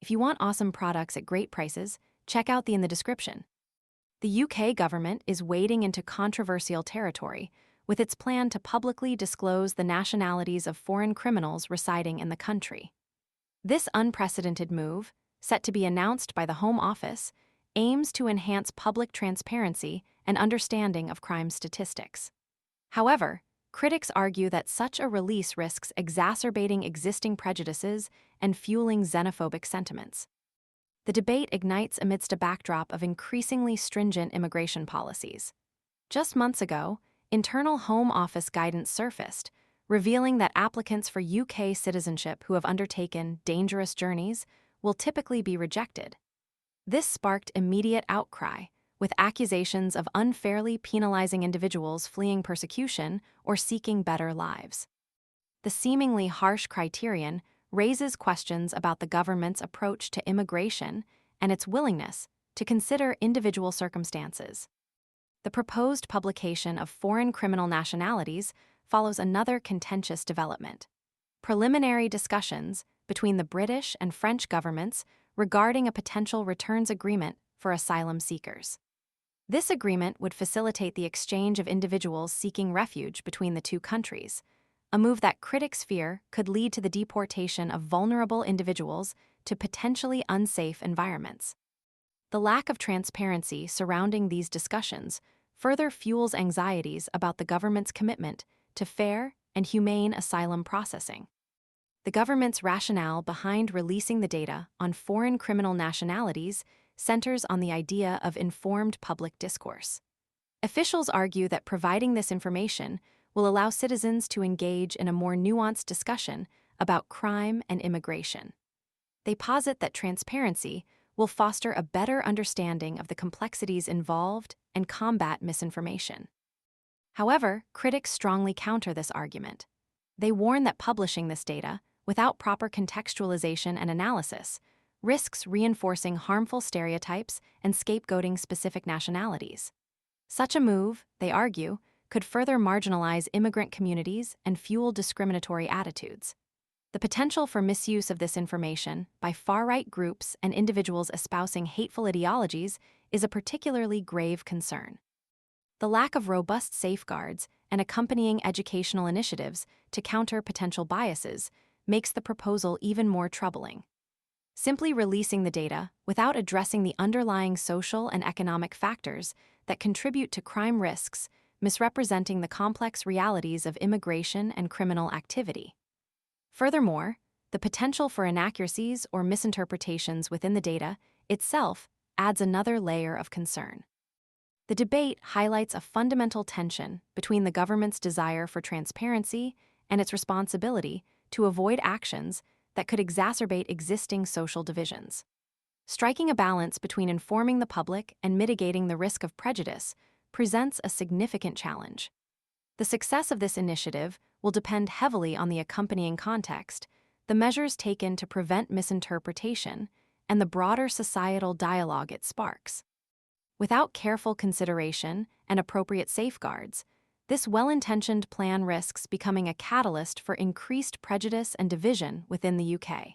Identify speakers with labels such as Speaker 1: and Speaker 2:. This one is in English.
Speaker 1: If you want awesome products at great prices, check out the in the description. The UK government is wading into controversial territory with its plan to publicly disclose the nationalities of foreign criminals residing in the country. This unprecedented move, set to be announced by the Home Office, aims to enhance public transparency and understanding of crime statistics. However, critics argue that such a release risks exacerbating existing prejudices and fueling xenophobic sentiments. The debate ignites amidst a backdrop of increasingly stringent immigration policies. Just months ago, internal Home Office guidance surfaced, revealing that applicants for UK citizenship who have undertaken dangerous journeys will typically be rejected. This sparked immediate outcry, with accusations of unfairly penalizing individuals fleeing persecution or seeking better lives. The seemingly harsh criterion raises questions about the government's approach to immigration and its willingness to consider individual circumstances. The proposed publication of foreign criminal nationalities follows another contentious development: preliminary discussions between the British and French governments regarding a potential returns agreement for asylum seekers. This agreement would facilitate the exchange of individuals seeking refuge between the two countries, a move that critics fear could lead to the deportation of vulnerable individuals to potentially unsafe environments. The lack of transparency surrounding these discussions further fuels anxieties about the government's commitment to fair and humane asylum processing. The government's rationale behind releasing the data on foreign criminal nationalities centers on the idea of informed public discourse. Officials argue that providing this information will allow citizens to engage in a more nuanced discussion about crime and immigration. They posit that transparency will foster a better understanding of the complexities involved and combat misinformation. However, critics strongly counter this argument. They warn that publishing this data, without proper contextualization and analysis, risks reinforcing harmful stereotypes and scapegoating specific nationalities. Such a move, they argue, could further marginalize immigrant communities and fuel discriminatory attitudes. The potential for misuse of this information by far-right groups and individuals espousing hateful ideologies is a particularly grave concern. The lack of robust safeguards and accompanying educational initiatives to counter potential biases makes the proposal even more troubling. Simply releasing the data without addressing the underlying social and economic factors that contribute to crime risks, misrepresenting the complex realities of immigration and criminal activity. Furthermore, the potential for inaccuracies or misinterpretations within the data itself adds another layer of concern. The debate highlights a fundamental tension between the government's desire for transparency and its responsibility to avoid actions that could exacerbate existing social divisions. Striking a balance between informing the public and mitigating the risk of prejudice presents a significant challenge. The success of this initiative will depend heavily on the accompanying context, the measures taken to prevent misinterpretation, and the broader societal dialogue it sparks. Without careful consideration and appropriate safeguards, this well-intentioned plan risks becoming a catalyst for increased prejudice and division within the UK.